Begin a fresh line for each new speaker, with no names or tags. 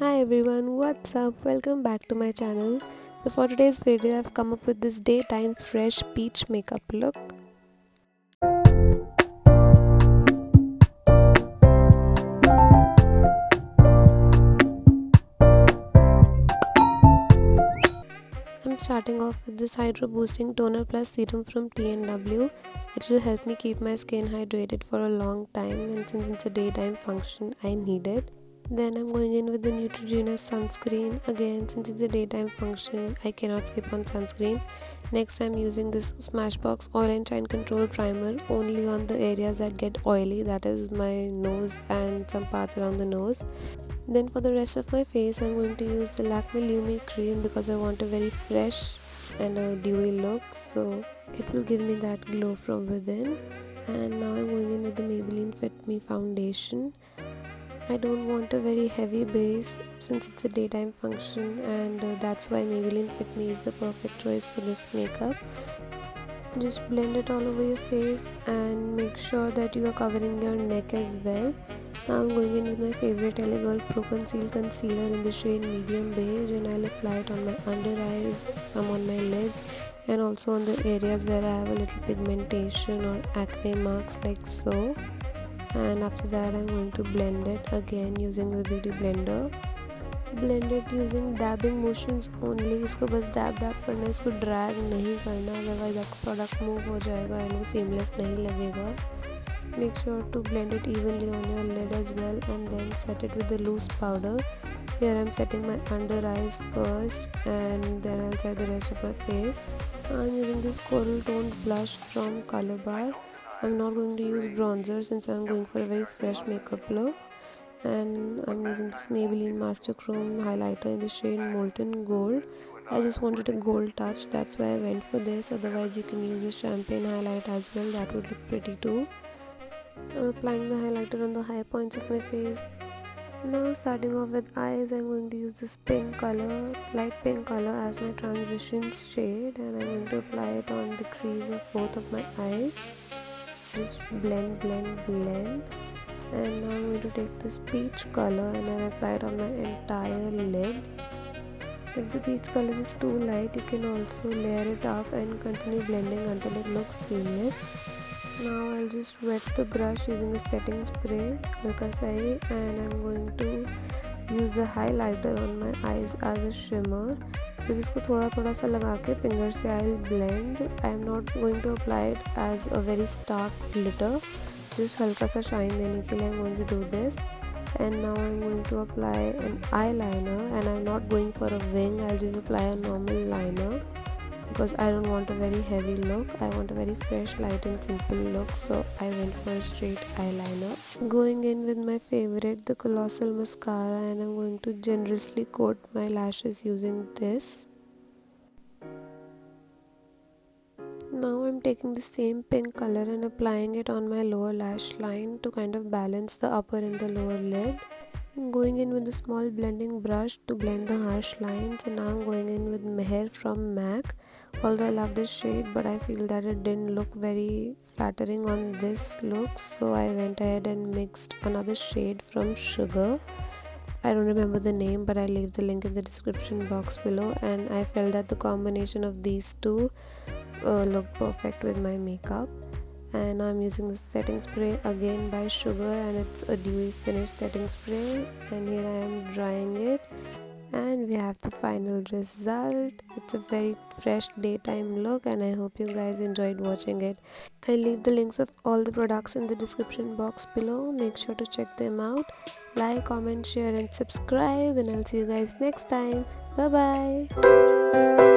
Hi everyone, what's up? Welcome back to my channel. So for today's video, I've come up with this daytime fresh peach makeup look. I'm starting off with this Hydro Boosting Toner Plus Serum from T&W. It will help me keep my skin hydrated for a long time, and since it's a daytime function, I need it. Then I'm going in with the Neutrogena sunscreen. Again, since it's a daytime function, I cannot skip on sunscreen. Next, I'm using this Smashbox Oil and Shine Control Primer only on the areas that get oily, that is my nose and some parts around the nose. Then for the rest of my face, I'm going to use the Lakme Lumi cream because I want a very fresh and a dewy look, so it will give me that glow from within. And now I'm going in with the Maybelline Fit Me foundation. I don't want a very heavy base since it's a daytime function, and that's why Maybelline Fit Me is the perfect choice for this makeup. Just blend it all over your face and make sure that you are covering your neck as well. Now I'm going in with my favorite LA Girl Pro Conceal concealer in the shade medium beige, and I'll apply it on my under eyes, some on my lids, and also on the areas where I have a little pigmentation or acne marks like so. And after that I'm going to blend it again using the beauty blender. Blend it using dabbing motions only. इसको बस dab करना है, इसको drag नहीं करना, otherwise आपका product move हो जाएगा and वो seamless नहीं लगेगा. Make sure to blend it evenly on your lid as well, and then set it with the loose powder. Here I'm setting my under eyes first, and then I'll set the rest of my face. I'm using this coral toned blush from Colorbar. I'm not going to use bronzer since I'm going for a very fresh makeup look. And I'm using this Maybelline Master Chrome highlighter in the shade Molten Gold. I just wanted a gold touch, that's why I went for this. Otherwise you can use a champagne highlight as well, that would look pretty too. I'm applying the highlighter on the high points of my face. Now starting off with eyes, I'm going to use this pink color, light pink color as my transition shade, and I'm going to apply it on the crease of both of my eyes. Just blend. And now I'm going to take this peach color and then apply it on my entire lid. If the peach color is too light, you can also layer it up and continue blending until it looks seamless. Now I'll just wet the brush using a setting spray, halka sa hi, and I'm going to use the highlighter on my eyes as a shimmer. बस इसको थोड़ा सा लगा के finger से I'll blend. I am not going to apply it as a very stark glitter, just हल्का सा shine देने के लिए I'm going to do this. And now I'm going to apply an eyeliner, and I'm not going for a wing, I'll just apply a normal liner because I don't want a very heavy look. I want a very fresh, light and simple look, so I went for a straight eyeliner. Going in with my favorite, the Colossal mascara, and I'm going to generously coat my lashes using this. Now I'm taking the same pink color and applying it on my lower lash line to kind of balance the upper and the lower lid. Going in with a small blending brush to blend the harsh lines, and now I'm going in with Meher from MAC. Although I love this shade, but I feel that it didn't look very flattering on this look, so I went ahead and mixed another shade from Sugar. I don't remember the name, but I'll leave the link in the description box below, and I felt that the combination of these two looked perfect with my makeup. And I'm using the setting spray again by Sugar, and it's a dewy finish setting spray, and here I am drying it, and we have the final result. It's a very fresh daytime look, and I hope you guys enjoyed watching it. I'll leave the links of all the products in the description box below. Make sure to check them out. Like, comment, share and subscribe, and I'll see you guys next time. Bye bye.